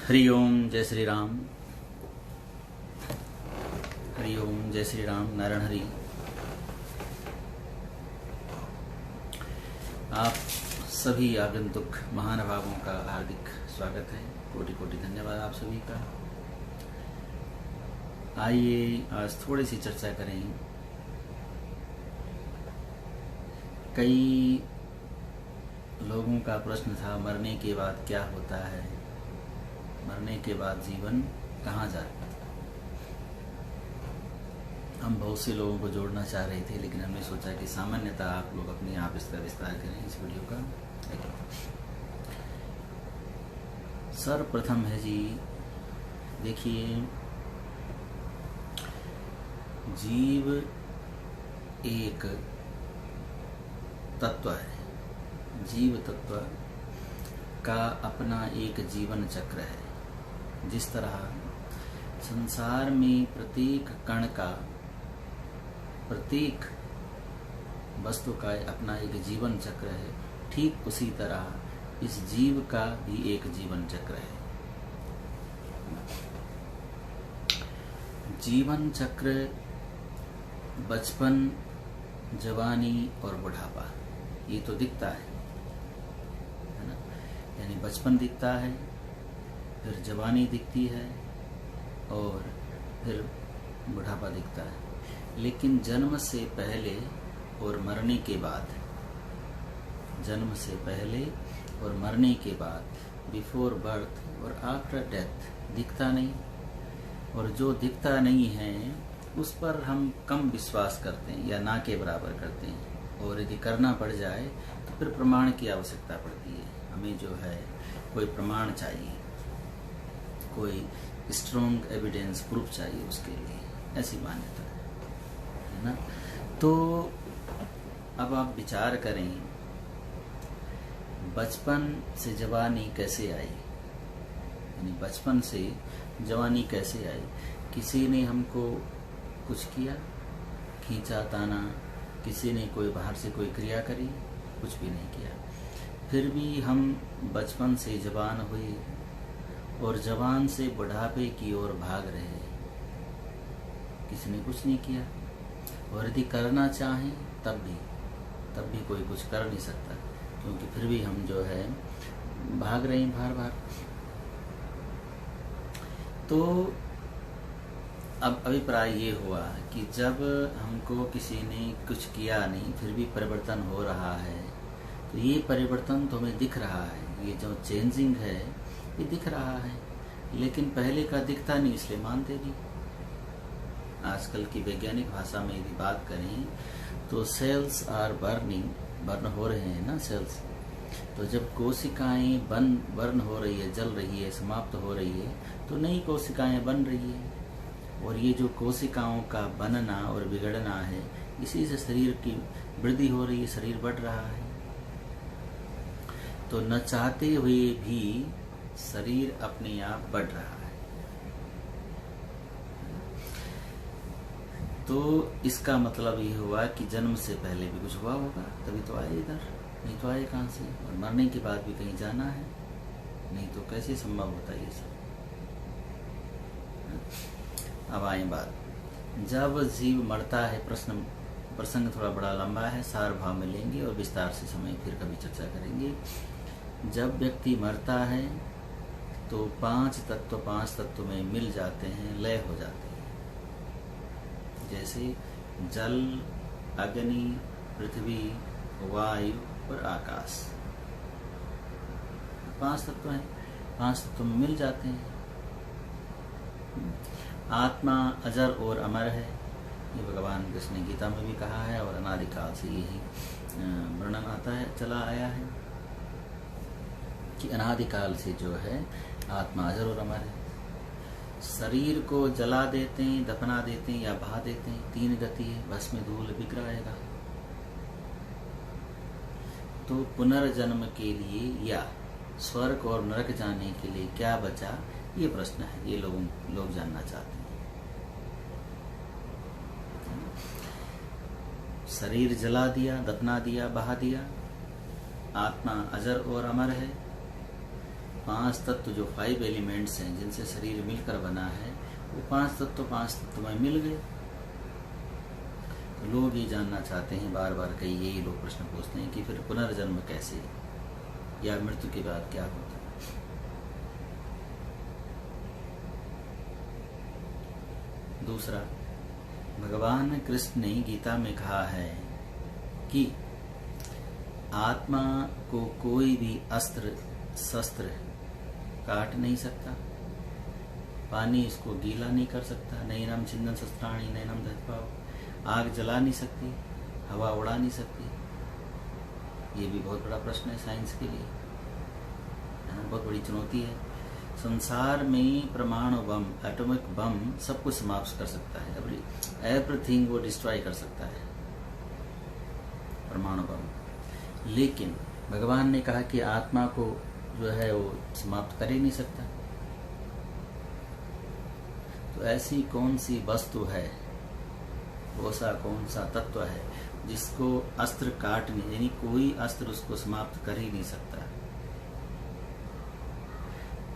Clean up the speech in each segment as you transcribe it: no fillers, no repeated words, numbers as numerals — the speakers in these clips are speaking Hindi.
हरि ओम जय श्री राम। हरि ओम जय श्री राम। नारायण हरि। आप सभी आगंतुक महानुभावों का हार्दिक स्वागत है। कोटि कोटि धन्यवाद आप सभी का। आइए आज थोड़ी सी चर्चा करें। कई लोगों का प्रश्न था, मरने के बाद क्या होता है, मरने के बाद जीवन कहाँ जाता है। हम बहुत से लोगों को जोड़ना चाह रहे थे, लेकिन हमने सोचा कि सामान्यतः आप लोग अपने आप इसका विस्तार करें इस वीडियो का। सर्वप्रथम है जी, देखिए, जीव एक तत्व है। जीव तत्व का अपना एक जीवन चक्र है। जिस तरह संसार में प्रत्येक कण का, प्रत्येक वस्तु का अपना एक जीवन चक्र है, ठीक उसी तरह इस जीव का भी एक जीवन चक्र है। जीवन चक्र बचपन, जवानी और बुढ़ापा, ये तो दिखता है ना। यानी बचपन दिखता है, फिर जवानी दिखती है और फिर बुढ़ापा दिखता है। लेकिन जन्म से पहले और मरने के बाद, जन्म से पहले और मरने के बाद, बिफोर बर्थ और आफ्टर डेथ दिखता नहीं। और जो दिखता नहीं है उस पर हम कम विश्वास करते हैं या ना के बराबर करते हैं। और यदि करना पड़ जाए तो फिर प्रमाण की आवश्यकता पड़ती है। हमें जो है कोई प्रमाण चाहिए, कोई स्ट्रॉन्ग एविडेंस प्रूफ चाहिए उसके लिए, ऐसी मान्यता है ना। तो अब आप विचार करें, बचपन से जवानी कैसे आई, यानी बचपन से जवानी कैसे आई। किसी ने हमको कुछ किया, खींचा ताना, किसी ने कोई बाहर से कोई क्रिया करी, कुछ भी नहीं किया। फिर भी हम बचपन से जवान हुए और जवान से बुढ़ापे की ओर भाग रहे। किसी ने कुछ नहीं किया। और यदि करना चाहें तब भी कोई कुछ कर नहीं सकता, क्योंकि फिर भी हम जो है भाग रहे हैं बार बार। तो अब अभिप्राय ये हुआ कि जब हमको किसी ने कुछ किया नहीं, फिर भी परिवर्तन हो रहा है, तो ये परिवर्तन तो हमें दिख रहा है। ये जो चेंजिंग है ये दिख रहा है, लेकिन पहले का दिखता नहीं, इसलिए मानते नहीं। आजकल की वैज्ञानिक भाषा में यदि बात करें तो सेल्स आर बर्न हो रहे हैं ना, सेल्स। तो जब कोशिकाएं बर्न हो रही है, जल रही है, समाप्त हो रही है, तो नई कोशिकाएं बन रही है। और ये जो कोशिकाओं का बनना और बिगड़ना है, इसी से शरीर की वृद्धि हो रही है, शरीर बढ़ रहा है। तो न चाहते हुए भी शरीर अपने आप बढ़ रहा है। तो इसका मतलब ये हुआ कि जन्म से पहले भी कुछ हुआ होगा, तभी तो आए इधर, नहीं तो आए कहाँ से। और मरने के बाद भी कहीं जाना है, नहीं तो कैसे संभव होता है ये सब। अब आए बात, जब जीव मरता है, प्रसंग थोड़ा बड़ा लंबा है, सार भाव में लेंगे और विस्तार से समय फिर कभी चर्चा करेंगे। जब व्यक्ति मरता है तो पांच तत्व में मिल जाते हैं, लय हो जाते हैं। जैसे जल, अग्नि, पृथ्वी, वायु और आकाश, 5 तत्व हैं। 5 तत्व में मिल जाते हैं। आत्मा अजर और अमर है, ये भगवान कृष्ण ने गीता में भी कहा है, और अनादिकाल से यही वर्णन आता है, चला आया है कि अनादिकाल से जो है आत्मा अजर और अमर है। शरीर को जला देते हैं, दफना देते हैं या बहा देते हैं, 3 गति है, भस्म में धूल विग्रहेगा। तो पुनर्जन्म के लिए या स्वर्ग और नरक जाने के लिए क्या बचा, ये प्रश्न है, ये लोग जानना चाहते हैं। शरीर जला दिया, दफना दिया, बहा दिया, आत्मा अजर और अमर है, 5 तत्व जो 5 एलिमेंट्स हैं जिनसे शरीर मिलकर बना है, वो 5 तत्व में मिल गए। तो लोग ये जानना चाहते हैं, बार बार कई यही लोग प्रश्न पूछते हैं कि फिर पुनर्जन्म कैसे, या मृत्यु के बाद क्या होता है। दूसरा, भगवान कृष्ण ने गीता में कहा है कि आत्मा को कोई भी अस्त्र शस्त्र काट नहीं सकता, पानी इसको गीला नहीं कर सकता, नैनम छिंदन शस्त्राणी नैनम दहत्वा, आग जला नहीं सकती, हवा उड़ा नहीं सकती। ये भी बहुत बड़ा प्रश्न है साइंस के लिए, बहुत बड़ी चुनौती है। संसार में परमाणु बम, एटॉमिक बम सब कुछ समाप्त कर सकता है, एवरीथिंग वो डिस्ट्रॉय कर सकता है परमाणु बम। लेकिन भगवान ने कहा कि आत्मा को जो है वो समाप्त कर ही नहीं सकता। तो ऐसी कौन सी वस्तु है, ऐसा कौन सा तत्व है जिसको अस्त्र काट नहीं, यानी कोई अस्त्र उसको समाप्त कर ही नहीं सकता।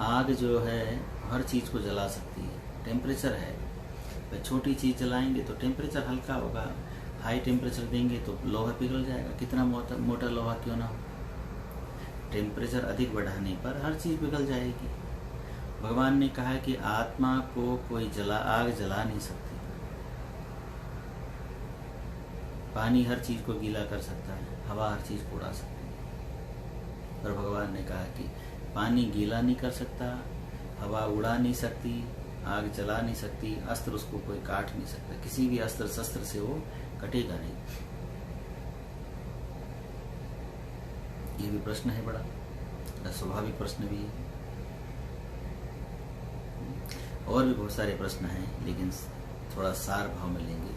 आग जो है हर चीज को जला सकती है, टेम्परेचर है। छोटी चीज जलाएंगे तो टेम्परेचर हल्का होगा, हाई टेम्परेचर देंगे तो लोहा पिघल जाएगा, कितना मोटा लोहा क्यों ना हो। टेम्परेचर अधिक बढ़ाने पर हर चीज पिघल जाएगी। भगवान ने कहा कि आत्मा को कोई आग जला नहीं सकती। पानी हर चीज को गीला कर सकता है, हवा हर चीज को उड़ा सकती है। पर भगवान ने कहा कि पानी गीला नहीं कर सकता, हवा उड़ा नहीं सकती, आग जला नहीं सकती, अस्त्र उसको कोई काट नहीं सकता। किसी भी अस्त्र शस्त्र से वो कटेगा नहीं। ये भी प्रश्न है, बड़ा स्वाभाविक प्रश्न भी है। और भी बहुत सारे प्रश्न हैं, लेकिन थोड़ा सार भाव में लेंगे।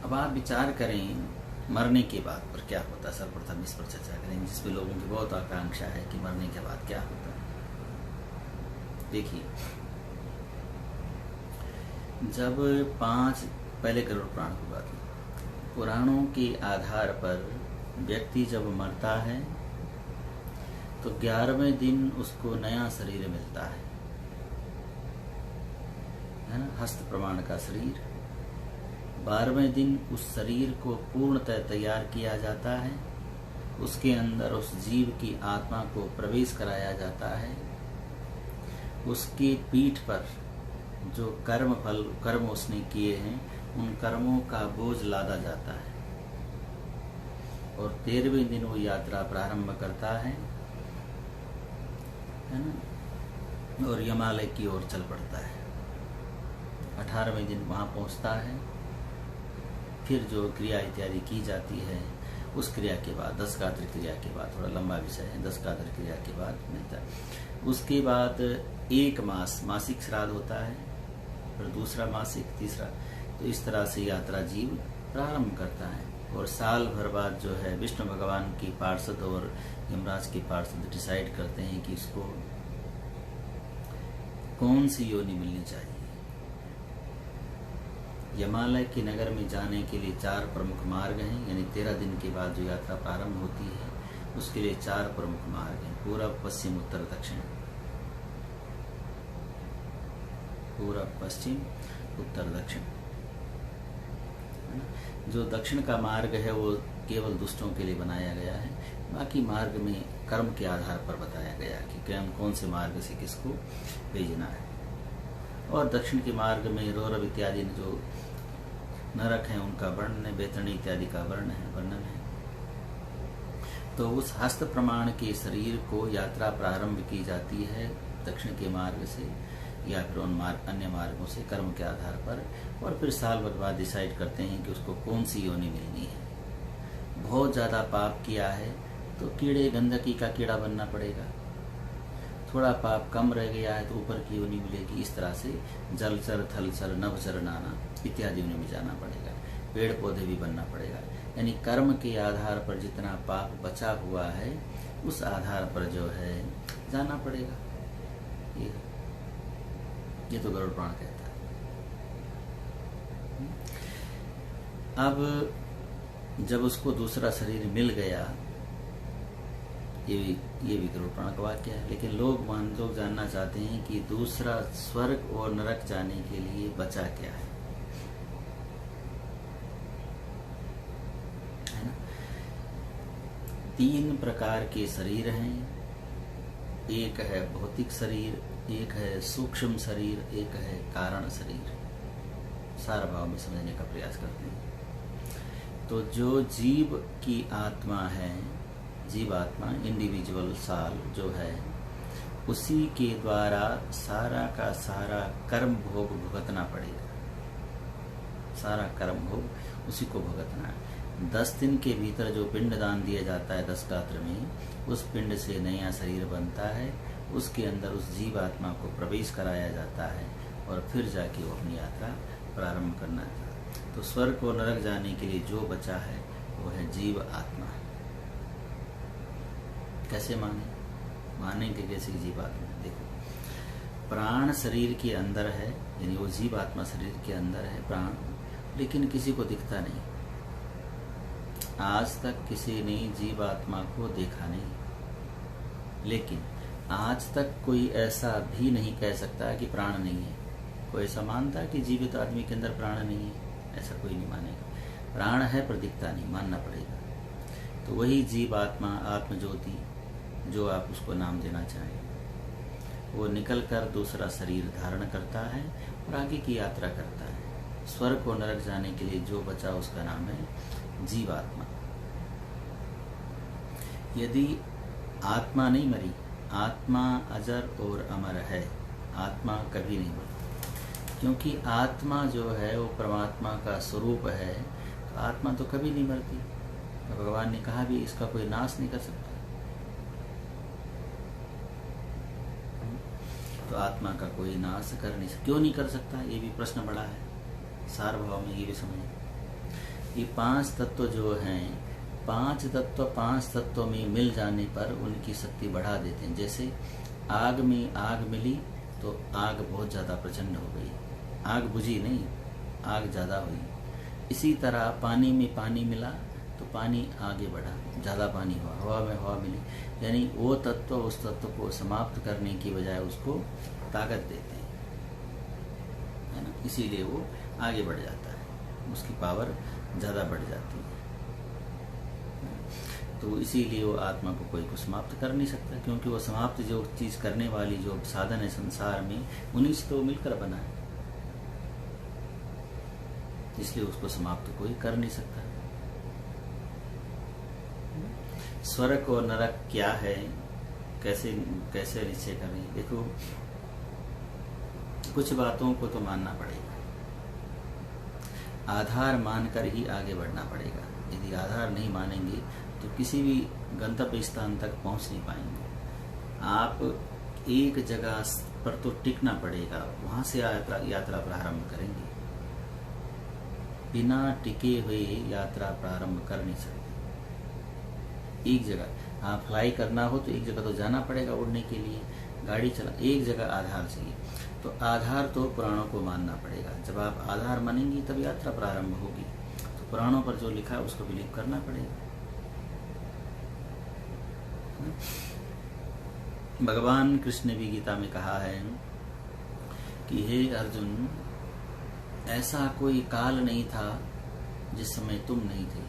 अब आप विचार करें मरने के बाद पर क्या होता है। सर्वप्रथम इस पर चर्चा करेंगे, जिसमें लोगों की बहुत आकांक्षा है कि मरने के बाद क्या होता है। देखिए, जब पहले गरुड़ पुराण की बात है, पुराणों के आधार पर व्यक्ति जब मरता है तो 11वें दिन उसको नया शरीर मिलता है ना, हस्त प्रमाण का शरीर। 12वें दिन उस शरीर को पूर्णतः तैयार किया जाता है, उसके अंदर उस जीव की आत्मा को प्रवेश कराया जाता है, उसकी पीठ पर जो कर्म उसने किए हैं उन कर्मों का बोझ लादा जाता है, और 13वें दिन वो यात्रा प्रारंभ करता है ना, और यमालय की ओर चल पड़ता है। 18वें दिन वहां पहुंचता है। फिर जो क्रिया इत्यादि की जाती है, उस क्रिया के बाद 10 गात्र क्रिया के बाद, थोड़ा लंबा विषय है, 10 गात्र क्रिया के बाद मिलता है। उसके बाद 1 मास मासिक श्राद्ध होता है, फिर दूसरा मासिक, तीसरा। तो इस तरह से यात्रा जीव प्रारंभ करता है। और साल भर बाद जो है विष्णु भगवान की पार्षद और यमराज के पार्षद डिसाइड करते हैं कि इसको कौन सी योनि मिलनी चाहिए। यमालय के नगर में जाने के लिए 4 प्रमुख मार्ग हैं, यानी 13 दिन के बाद जो यात्रा प्रारंभ होती है उसके लिए 4 प्रमुख मार्ग हैं, पूरब, पश्चिम, उत्तर, दक्षिण। पूरब, पश्चिम, उत्तर, दक्षिण। जो दक्षिण का मार्ग है वो केवल दुष्टों के लिए बनाया गया है, बाकी मार्ग में कर्म के आधार पर बताया गया कि कौन से मार्ग से किसको भेजना है। और दक्षिण के मार्ग में रौरव इत्यादि जो नरक हैं उनका वर्णन है, बेतरणी इत्यादि का वर्णन है। तो उस हस्त प्रमाण के शरीर को यात्रा प्रारंभ की जाती है दक्षिण के मार्ग से या फिर उन अन्य मार्गों से कर्म के आधार पर, और फिर साल भर बाद डिसाइड करते हैं कि उसको कौन सी योनि मिलनी है। बहुत ज्यादा पाप किया है तो कीड़े गंदगी का कीड़ा बनना पड़ेगा, थोड़ा पाप कम रह गया है तो ऊपर की योनि मिलेगी। इस तरह से जलचर, थलचर, नभचर, नाना इत्यादि योनि में जाना पड़ेगा, पेड़ पौधे भी बनना पड़ेगा। यानी कर्म के आधार पर जितना पाप बचा हुआ है उस आधार पर जो है जाना पड़ेगा। ये तो गरुड़ पुराण कहता है। अब जब उसको दूसरा शरीर मिल गया ये भी गरुड़ पुराण का वाक्य है। लेकिन लोग जानना चाहते हैं कि दूसरा स्वर्ग और नरक जाने के लिए बचा क्या है ना। 3 प्रकार के शरीर हैं। एक है भौतिक शरीर, एक है सूक्ष्म शरीर, एक है कारण शरीर। सार भाव में समझने का प्रयास करते हैं। तो जो जीव की आत्मा है, जीव आत्मा इंडिविजुअल साल जो है, उसी के द्वारा सारा का सारा कर्म भोग भुगतना पड़ेगा। सारा कर्म भोग उसी को भुगतना है। 10 दिन के भीतर जो पिंड दान दिया जाता है 10 गात्र में, उस पिंड से नया शरीर बनता है, उसके अंदर उस जीव आत्मा को प्रवेश कराया जाता है और फिर जाके वो अपनी यात्रा प्रारंभ करना है। तो स्वर्ग और नरक जाने के लिए जो बचा है वो है जीव आत्मा। कैसे मानेंगे कैसे जीव आत्मा? देखो, प्राण शरीर के अंदर है, यानी वो जीव आत्मा शरीर के अंदर है प्राण, लेकिन किसी को दिखता नहीं। आज तक किसी ने जीव आत्मा को देखा नहीं। लेकिन आज तक कोई ऐसा भी नहीं कह सकता कि प्राण नहीं है। कोई ऐसा मानता कि जीवित आदमी के अंदर प्राण नहीं है? ऐसा कोई नहीं मानेगा। प्राण है पर दिखता नहीं, मानना पड़ेगा। तो वही जीव आत्मा, आत्म ज्योति, जो आप उसको नाम देना चाहें, वो निकलकर दूसरा शरीर धारण करता है और आगे की यात्रा करता है। स्वर्ग और नरक जाने के लिए जो बचा उसका नाम है जीवात्मा। यदि आत्मा नहीं मरी, आत्मा अजर और अमर है, आत्मा कभी नहीं मरती, क्योंकि आत्मा जो है वो परमात्मा का स्वरूप है। तो आत्मा तो कभी नहीं मरती। तो भगवान ने कहा भी इसका कोई नाश नहीं कर सकता। तो आत्मा का कोई नाश कर नहीं सकता। क्यों नहीं कर सकता? ये भी प्रश्न बड़ा है। सार भाव में ये भी समझें। ये 5 तत्व जो हैं, 5 तत्व में मिल जाने पर उनकी शक्ति बढ़ा देते हैं। जैसे आग में आग मिली तो आग बहुत ज़्यादा प्रचंड हो गई, आग बुझी नहीं, आग ज़्यादा हुई। इसी तरह पानी में पानी मिला तो पानी आगे बढ़ा, ज़्यादा पानी हुआ। हवा में हवा मिली, यानी वो तत्व उस तत्व को समाप्त करने की बजाय उसको ताकत देते हैं, है ना। इसीलिए वो आगे बढ़ जाता है, उसकी पावर ज़्यादा बढ़ जाती है। तो इसीलिए वो आत्मा को कोई को समाप्त कर नहीं सकता, क्योंकि वो समाप्त जो चीज़ करने वाली जो साधन है संसार में, उन्हीं से तो मिलकर बना है। इसलिए उसको समाप्त कोई कर नहीं सकता। स्वर्ग और नरक क्या है, कैसे निश्चय करें? देखो, कुछ बातों को तो मानना पड़ेगा, आधार मानकर ही आगे बढ़ना पड़ेगा। यदि आधार नहीं मानेंगे तो किसी भी गंतव्य स्थान तक पहुंच नहीं पाएंगे। आप एक जगह पर तो टिकना पड़ेगा, वहां से यात्रा प्रारंभ करेंगे। बिना टिके हुए यात्रा प्रारंभ कर नहीं सकते। एक जगह आप फ्लाई करना हो तो एक जगह तो जाना पड़ेगा उड़ने के लिए, गाड़ी चला, एक जगह आधार चाहिए। तो आधार तो पुराणों को मानना पड़ेगा। जब आप आधार मानेंगी तब यात्रा प्रारंभ होगी। तो पुराणों पर जो लिखा है उसको बिलीव करना पड़ेगा। भगवान कृष्ण ने भी गीता में कहा है कि हे अर्जुन, ऐसा कोई काल नहीं था जिस समय तुम नहीं थे,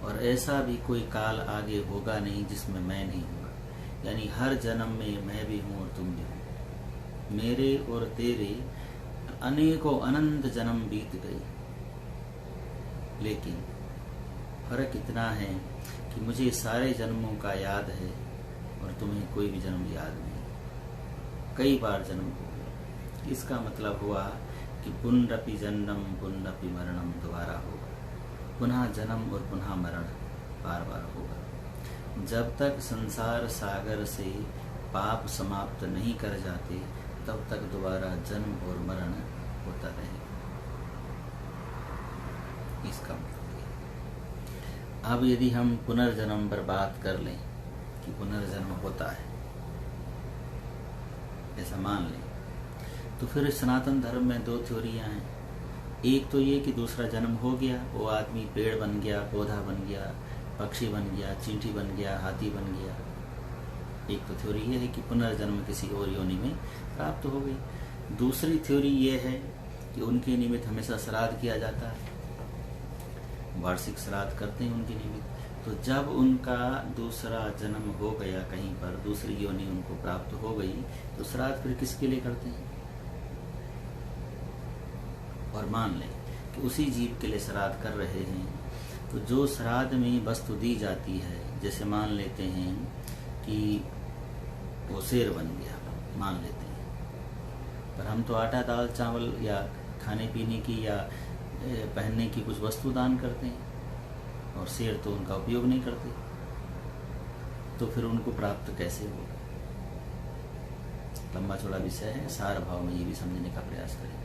और ऐसा भी कोई काल आगे होगा नहीं जिसमें मैं नहीं हूँगा। यानी हर जन्म में मैं भी हूँ और तुम भी हो। मेरे और तेरे अनेकों अनंत जन्म बीत गए, लेकिन फर्क इतना है कि मुझे सारे जन्मों का याद है और तुम्हें कोई भी जन्म याद नहीं। कई बार जन्म हो गए। इसका मतलब हुआ कि पुनरपि जन्म पुनरपि मरणम, दोबारा होगा, पुनः जन्म और पुनः मरण बार बार होगा। जब तक संसार सागर से पाप समाप्त नहीं कर जाते तब तक दोबारा जन्म और मरण होता रहेगा। इसका मतलब है। अब यदि हम पुनर्जन्म पर बात कर लें कि पुनर्जन्म होता है, ऐसा मान लें, तो फिर सनातन धर्म में 2 थ्योरियां हैं। एक तो ये कि दूसरा जन्म हो गया, वो आदमी पेड़ बन गया, पौधा बन गया, पक्षी बन गया, चींटी बन गया, हाथी बन गया। एक तो थ्योरी ये है कि पुनर्जन्म किसी और योनि में प्राप्त हो गई। दूसरी थ्योरी ये है कि उनके निमित्त हमेशा श्राद्ध किया जाता है, वार्षिक श्राद्ध करते हैं उनके निमित्त। तो जब उनका दूसरा जन्म हो गया, कहीं पर दूसरी योनि उनको प्राप्त हो गई, तो श्राद्ध फिर किसके लिए करते हैं? और मान लें कि उसी जीव के लिए श्राद्ध कर रहे हैं, तो जो श्राद्ध में वस्तु दी जाती है, जैसे मान लेते हैं कि वो शेर बन गया, मान लेते हैं, पर हम तो आटा दाल चावल या खाने पीने की या पहनने की कुछ वस्तु दान करते हैं, और शेर तो उनका उपयोग नहीं करते, तो फिर उनको प्राप्त कैसे हो? लंबा चौड़ा विषय है, सार भाव में ये भी समझने का प्रयास करें।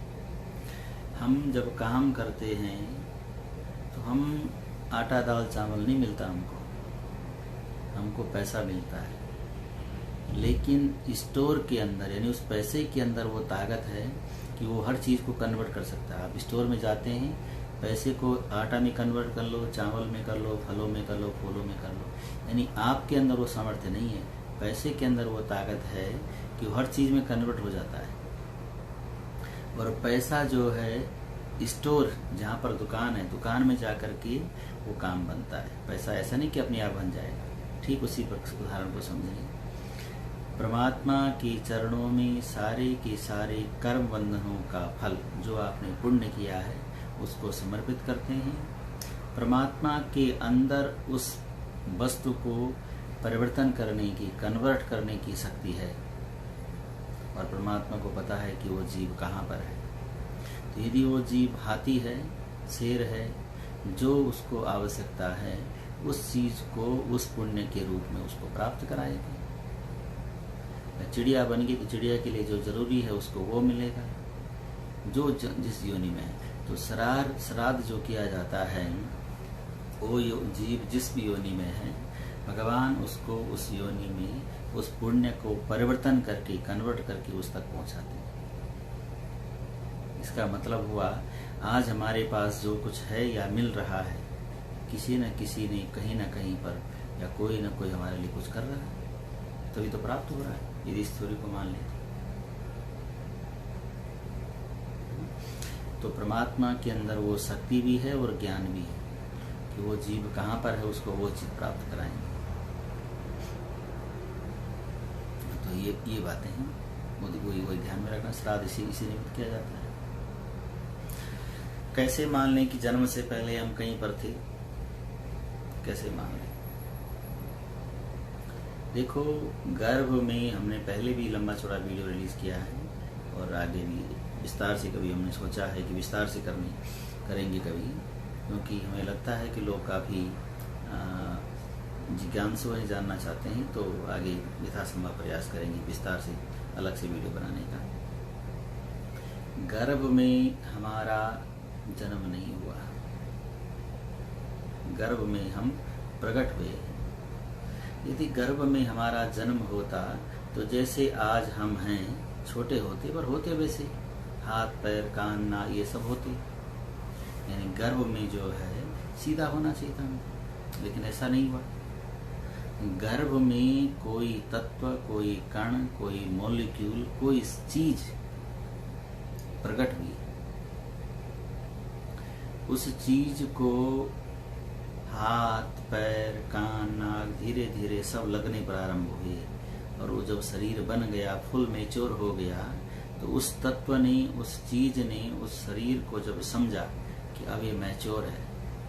हम जब काम करते हैं तो हम आटा दाल चावल नहीं मिलता हमको पैसा मिलता है, लेकिन स्टोर के अंदर यानी उस पैसे के अंदर वो ताकत है कि वो हर चीज़ को कन्वर्ट कर सकता है। आप स्टोर में जाते हैं, पैसे को आटा में कन्वर्ट कर लो, चावल में कर लो, फलों में कर लो, फूलों में कर लो, यानी आपके अंदर वो सामर्थ्य नहीं है, पैसे के अंदर वो ताकत है कि वो हर चीज़ में कन्वर्ट हो जाता है। और पैसा जो है स्टोर, जहाँ पर दुकान है, दुकान में जा कर के वो काम बनता है। पैसा ऐसा नहीं कि अपने आप बन जाएगा। ठीक उसी उदाहरण को समझेंगे। परमात्मा के चरणों में सारे के सारे कर्म बंधनों का फल जो आपने पुण्य किया है उसको समर्पित करते हैं। परमात्मा के अंदर उस वस्तु को परिवर्तन करने की, कन्वर्ट करने की शक्ति है, और परमात्मा को पता है कि वो जीव कहाँ पर है। तो यदि वो जीव हाथी है, शेर है, जो उसको आवश्यकता है उस चीज को उस पुण्य के रूप में उसको प्राप्त कराएगी। चिड़िया बन गई तो चिड़िया के लिए जो जरूरी है उसको वो मिलेगा, जो जिस योनि में है। तो श्राद्ध जो किया जाता है, वो जीव जिस भी योनि में है, भगवान उसको उस योनि में उस पुण्य को परिवर्तन करके, कन्वर्ट करके उस तक पहुंचाते हैं। इसका मतलब हुआ आज हमारे पास जो कुछ है या मिल रहा है, किसी न किसी ने कहीं ना कहीं पर या कोई ना कोई हमारे लिए कुछ कर रहा है, तभी तो प्राप्त हो रहा है। यदि इस थ्योरी को मान लेते तो परमात्मा के अंदर वो शक्ति भी है और ज्ञान भी है कि वो जीव कहाँ पर है, उसको वो चीज प्राप्त कराएंगे। तो ये बातें हैं, वही ध्यान में रखना। श्राद्ध इसी निमित्त किया जाता है। कैसे मान लें कि जन्म से पहले हम कहीं पर थे? कैसे मान लें? देखो, गर्भ में हमने पहले भी लंबा चौड़ा वीडियो रिलीज किया है, और आगे भी विस्तार से कभी हमने सोचा है कि विस्तार से करेंगे कभी, क्योंकि हमें लगता है कि लोग काफ़ी जिज्ञासु हैं, जानना चाहते हैं। तो आगे यथासंभव प्रयास करेंगे विस्तार से अलग से वीडियो बनाने का। गर्भ में हमारा जन्म नहीं हुआ, गर्भ में हम प्रकट हुए। यदि गर्भ में हमारा जन्म होता तो जैसे आज हम हैं, छोटे होते, पर होते वैसे, हाथ पैर कान नाक ये सब होते, यानी गर्भ में जो है सीधा होना चाहिए था, लेकिन ऐसा नहीं हुआ। गर्भ में कोई तत्व, कोई कण, कोई मॉलिक्यूल, कोई चीज प्रकट हुई, उस चीज को हाथ पैर कान नाक धीरे धीरे सब लगने प्रारंभ हुए, और वो जब शरीर बन गया, फुल मैच्योर हो गया, तो उस तत्व ने, उस चीज ने उस शरीर को जब समझा कि अब ये मैच्योर है,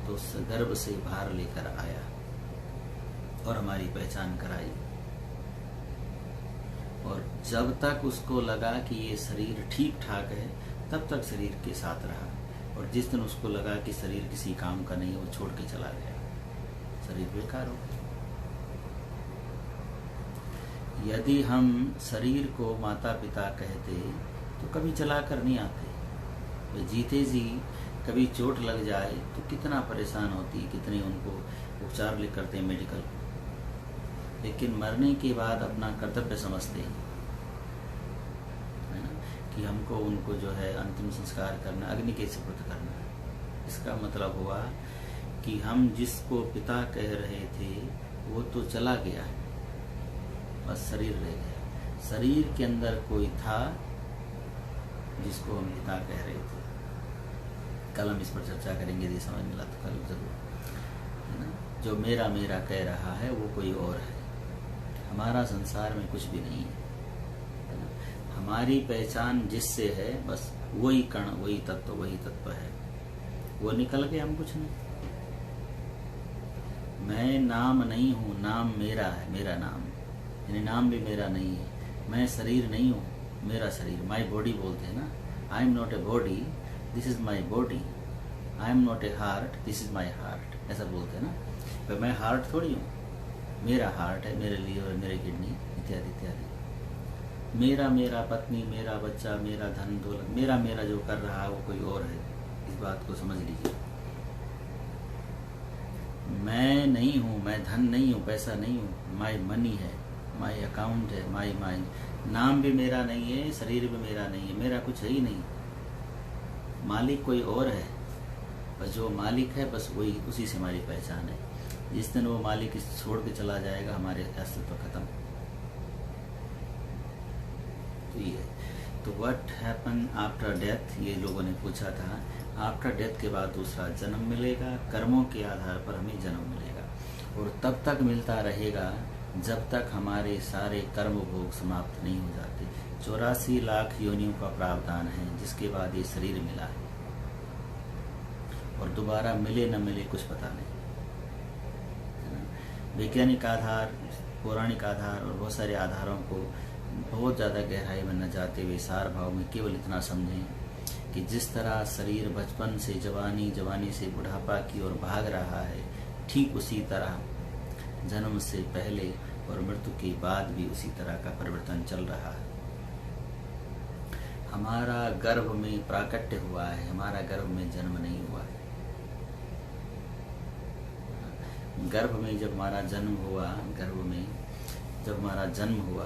तो उस गर्भ से बाहर लेकर आया और हमारी पहचान कराई। और जब तक उसको लगा कि ये शरीर ठीक ठाक है, तब तक शरीर के साथ रहा, और जिस दिन उसको लगा कि शरीर किसी काम का नहीं, वो छोड़ के चला गया, शरीर बेकार हो गया। यदि हम शरीर को माता पिता कहते तो कभी चला कर नहीं आते, वे जीते जी कभी चोट लग जाए तो कितना परेशान होती, कितने उनको उपचार लिख करते हैं मेडिकल, लेकिन मरने के बाद अपना कर्तव्य समझते हैं, है ना, कि हमको उनको जो है अंतिम संस्कार करना, अग्नि के सुपुर्द करना। इसका मतलब हुआ कि हम जिसको पिता कह रहे थे वो तो चला गया है, बस शरीर रह गया। शरीर के अंदर कोई था जिसको हम पिता कह रहे थे। कल हम इस पर चर्चा करेंगे, यदि समय मिला तो कल जरूर, है ना। जो मेरा मेरा कह रहा है वो कोई और है। हमारा संसार में कुछ भी नहीं है, है ना। हमारी पहचान जिससे है, बस वही कण, वही तत्व है। वो निकल के हम कुछ नहीं। मैं नाम नहीं हूँ, नाम मेरा है, मेरा नाम, यानी नाम भी मेरा नहीं है। मैं शरीर नहीं हूँ, मेरा शरीर, माई बॉडी बोलते हैं ना। I am not a body, this is my body. I am not a heart, this is my heart, ऐसा बोलते हैं ना। पर मैं हार्ट थोड़ी हूँ, मेरा हार्ट है, मेरे लीवर, मेरे किडनी, इत्यादि इत्यादि। मेरा मेरा पत्नी, मेरा बच्चा, मेरा धन दौलत, मेरा मेरा जो कर रहा है वो कोई और है। इस बात को समझ लीजिए। मैं नहीं हूँ, मैं धन नहीं हूँ, पैसा नहीं हूँ। माई मनी है, माई अकाउंट है, माई नाम भी मेरा नहीं है, शरीर भी मेरा नहीं है, मेरा कुछ है ही नहीं। मालिक कोई और है, बस जो मालिक है बस वही, उसी से हमारी पहचान है। जिस दिन वो मालिक इस छोड़ के चला जाएगा, हमारे अस्तित्व खत्म। तो ये तो व्हाट हैपन आफ्टर डेथ, ये लोगों ने पूछा था। आफ्टर डेथ के बाद दूसरा जन्म मिलेगा, कर्मों के आधार पर हमें जन्म मिलेगा, और तब तक मिलता रहेगा जब तक हमारे सारे कर्म भोग समाप्त नहीं हो जाते। 84 लाख योनियों का प्रावधान है, जिसके बाद ये शरीर मिला है, और दोबारा मिले न मिले कुछ पता नहीं। वैज्ञानिक आधार, पौराणिक आधार और बहुत सारे आधारों को बहुत ज़्यादा गहराई में न जाते हुए सार भाव में केवल इतना समझें कि जिस तरह शरीर बचपन से जवानी, जवानी से बुढ़ापा की ओर भाग रहा है, ठीक उसी तरह जन्म से पहले और मृत्यु के बाद भी उसी तरह का परिवर्तन चल रहा है। हमारा गर्भ में प्राकट्य हुआ है, हमारा गर्भ में जन्म नहीं हुआ है। गर्भ में जब हमारा जन्म हुआ, गर्भ में जब हमारा जन्म हुआ,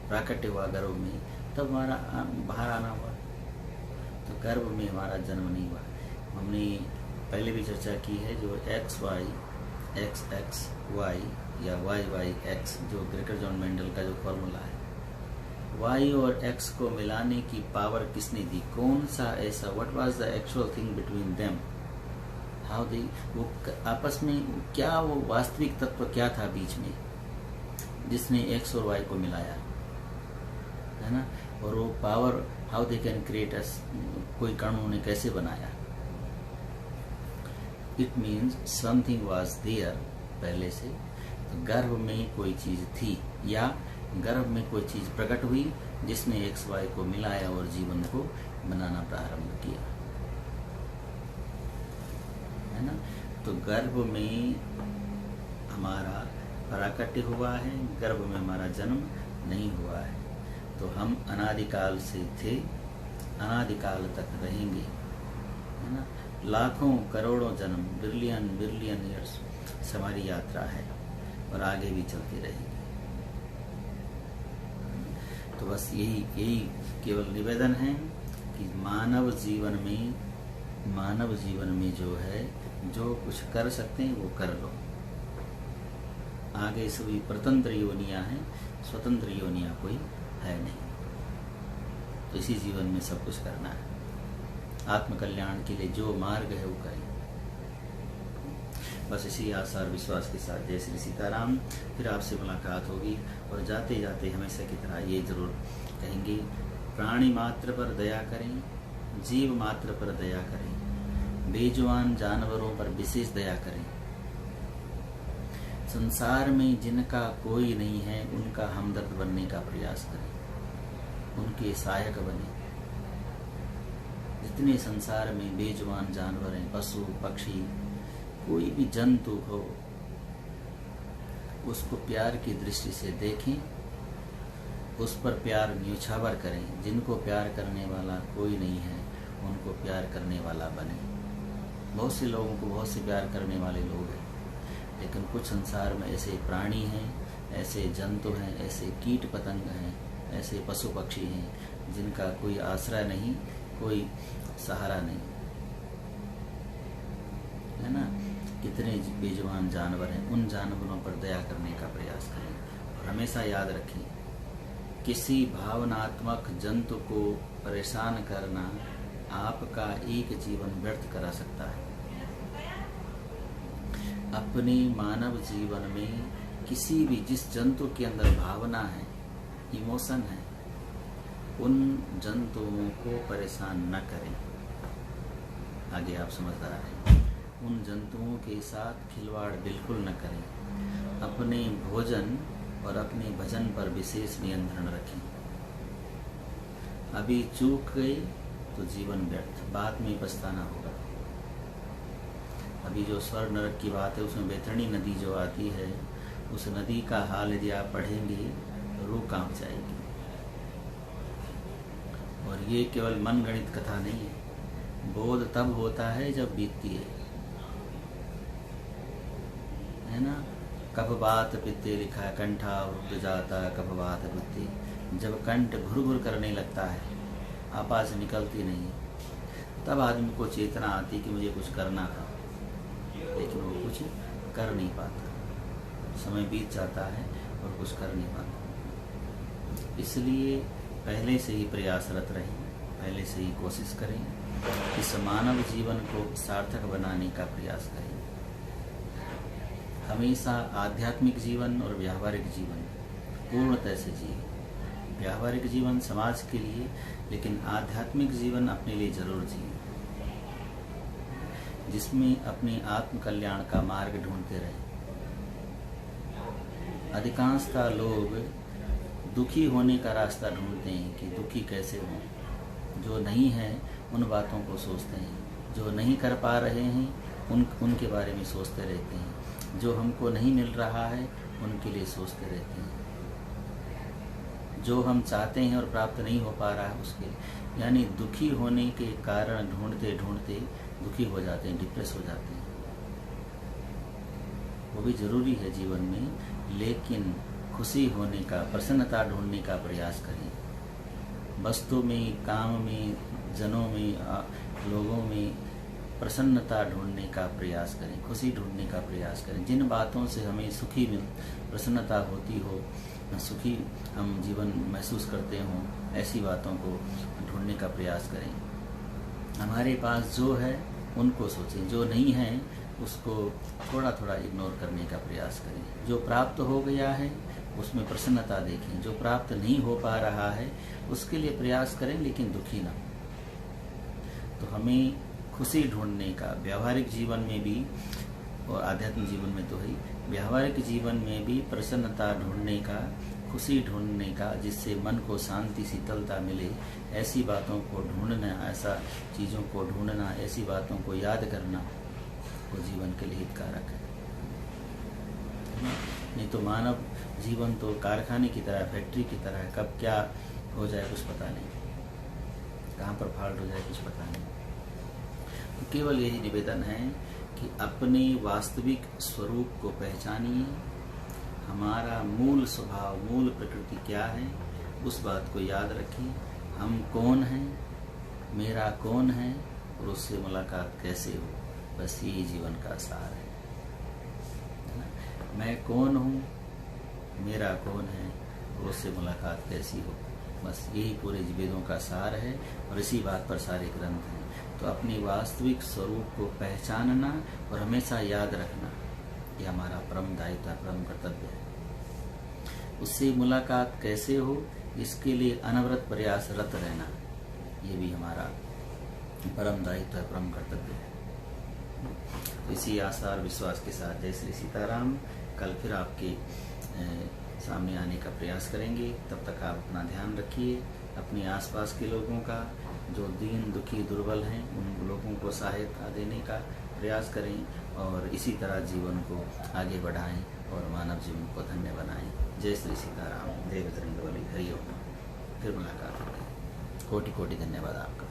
प्राकट्य हुआ गर्भ में, तब हमारा बाहर आना हुआ। तो गर्भ में हमारा जन्म नहीं हुआ। हमने पहले भी चर्चा की है, जो X Y, X X Y या वाई वाई एक्स, जो ग्रेकर जॉन मेंडल का जो फॉर्मूला है, वाई और एक्स को मिलाने की पावर किसने दी? कौन सा ऐसा, what was the actual thing between them, how they, वो आपस में क्या, वो वास्तविक तत्व क्या था बीच में जिसने एक्स और वाई को मिलाया, है ना। और वो power, how they can create us, कोई कण उन्होंने कैसे बनाया। It means something was there पहले से। तो गर्भ में कोई चीज थी, या गर्भ में कोई चीज प्रकट हुई जिसने एक्स वाई को मिलाया और जीवन को बनाना प्रारंभ किया, है ना। तो गर्भ में हमारा प्राकट्य हुआ है, गर्भ में हमारा जन्म नहीं हुआ है। तो हम अनादिकाल से थे, अनादिकाल तक रहेंगे, है ना। लाखों करोड़ों जन्म, बिलियन बिलियन ईयर्स से हमारी यात्रा है, और आगे भी चलती रहेगी। तो बस यही केवल निवेदन है कि मानव जीवन में जो है, जो कुछ कर सकते हैं वो कर लो। आगे सभी परतंत्र योनियां हैं, स्वतंत्र योनियां कोई है नहीं। तो इसी जीवन में सब कुछ करना है। आत्मकल्याण के लिए जो मार्ग है वो करें। बस इसी आशा और विश्वास के साथ जय श्री सीताराम। फिर आपसे मुलाकात होगी, और जाते जाते हमेशा की तरह ये जरूर कहेंगे, प्राणी मात्र पर दया करें, जीव मात्र पर दया करें, बेजुबान जानवरों पर विशेष दया करें। संसार में जिनका कोई नहीं है उनका हमदर्द बनने का प्रयास करें, उनके सहायक बने। जितने संसार में बेजुबान जानवर हैं, पशु पक्षी, कोई भी जंतु हो, उसको प्यार की दृष्टि से देखें, उस पर प्यार न्योछावर करें। जिनको प्यार करने वाला कोई नहीं है उनको प्यार करने वाला बने। बहुत से लोगों को बहुत से प्यार करने वाले लोग हैं, लेकिन कुछ संसार में ऐसे प्राणी हैं, ऐसे जंतु हैं, ऐसे कीट पतंग हैं, ऐसे पशु पक्षी हैं जिनका कोई आश्रय नहीं, कोई सहारा नहीं। है ना, कितने बेजुबान जानवर हैं, उन जानवरों पर दया करने का प्रयास करें। और हमेशा याद रखें, किसी भावनात्मक जंतु को परेशान करना आपका एक जीवन व्यर्थ करा सकता है। अपने मानव जीवन में किसी भी, जिस जंतु के अंदर भावना है, इमोशन है, उन जंतुओं को परेशान न करें। आगे आप समझदार हैं। उन जंतुओं के साथ खिलवाड़ बिल्कुल न करें। अपने भोजन और अपने भजन पर विशेष नियंत्रण रखें। अभी चूक गए तो जीवन व्यर्थ, बाद में पछताना होगा। अभी जो स्वर्ग नरक की बात है, उसमें बैतरणी नदी जो आती है, उस नदी का हाल यदि आप पढ़ेंगे तो रूह कांप जाएगी। और ये केवल मनगढ़ंत कथा नहीं है, बोध तब होता है जब बीतती है ना। कफ बात पित्ते लिखा है, कंठा रुक जाता कफ बात पित्ते। जब कंठ घुर घुर करने लगता है, आवाज निकलती नहीं, तब आदमी को चेतना आती कि मुझे कुछ करना था, लेकिन वो कुछ कर नहीं पाता। समय बीत जाता है और कुछ कर नहीं पाता। इसलिए पहले से ही प्रयासरत रहें, पहले से ही कोशिश करें, इस मानव जीवन को सार्थक बनाने का प्रयास करें। हमेशा आध्यात्मिक जीवन और व्यावहारिक जीवन पूर्णतः से जिए। व्यावहारिक जीवन समाज के लिए, लेकिन आध्यात्मिक जीवन अपने लिए जरूर जिए, जिसमें अपने आत्म कल्याण का मार्ग ढूंढते रहे। अधिकांशतः लोग दुखी होने का रास्ता ढूंढते हैं कि दुखी कैसे हों। जो नहीं है उन बातों को सोचते हैं, जो नहीं कर पा रहे हैं उनके बारे में सोचते रहते हैं, जो हमको नहीं मिल रहा है उनके लिए सोचते रहते हैं, जो हम चाहते हैं और प्राप्त नहीं हो पा रहा है उसके, यानी दुखी होने के कारण ढूंढते ढूंढते दुखी हो जाते हैं, डिप्रेस हो जाते हैं। वो भी जरूरी है जीवन में, लेकिन खुशी होने का, प्रसन्नता ढूंढने का प्रयास करें। वस्तु में, काम में, जनों में, लोगों में प्रसन्नता ढूंढने का प्रयास करें, खुशी ढूंढने का प्रयास करें। जिन बातों से हमें सुखी प्रसन्नता होती हो, सुखी हम जीवन महसूस करते हों, ऐसी बातों को ढूंढने का प्रयास करें। हमारे पास जो है उनको सोचें, जो नहीं है उसको थोड़ा थोड़ा इग्नोर करने का प्रयास करें। जो प्राप्त हो गया है उसमें प्रसन्नता देखें, जो प्राप्त नहीं हो पा रहा है उसके लिए प्रयास करें, लेकिन दुखी ना। तो हमें खुशी ढूंढने का व्यावहारिक जीवन में भी, और आध्यात्मिक जीवन में तो है, व्यावहारिक जीवन में भी प्रसन्नता ढूंढने का, खुशी ढूंढने का, जिससे मन को शांति, शीतलता मिले, ऐसी बातों को ढूंढना, ऐसा चीज़ों को ढूंढना, ऐसी बातों को याद करना, वो जीवन के लिए हितकारक है। नहीं तो मानव जीवन तो कारखाने की तरह, फैक्ट्री की तरह है, कब क्या हो जाए कुछ पता नहीं, कहाँ पर फॉल्ट हो जाए कुछ पता नहीं। तो केवल यही निवेदन है कि अपने वास्तविक स्वरूप को पहचानिए। हमारा मूल स्वभाव, मूल प्रकृति क्या है, उस बात को याद रखें। हम कौन हैं, मेरा कौन है, और उससे मुलाकात कैसे हो, बस यही जीवन का सार है ना? मैं कौन हूँ, मेरा कौन है, और उससे मुलाकात कैसी हो, बस यही पूरे वेदों का सार है। और इसी बात पर सारे ग्रंथ हैं। तो अपनी वास्तविक स्वरूप को पहचानना और हमेशा याद रखना, ये हमारा परम दायित्व, परम कर्तव्य है। उससे मुलाकात कैसे हो, इसके लिए अनवरत प्रयासरत रहना, ये भी हमारा परम दायित्व है, परम कर्तव्य है। तो इसी आशा और विश्वास के साथ जय श्री सीताराम। कल फिर आपके सामने आने का प्रयास करेंगे। तब तक आप अपना ध्यान रखिए, अपने आसपास के लोगों का, जो दीन दुखी दुर्बल हैं, उन लोगों को सहायता देने का प्रयास करें, और इसी तरह जीवन को आगे बढ़ाएं और मानव जीवन को धन्य बनाएं। जय श्री सीताराम। देव बजरंग बली। हरि ओम। फिर मुलाकात होगी। कोटि कोटि धन्यवाद आपका।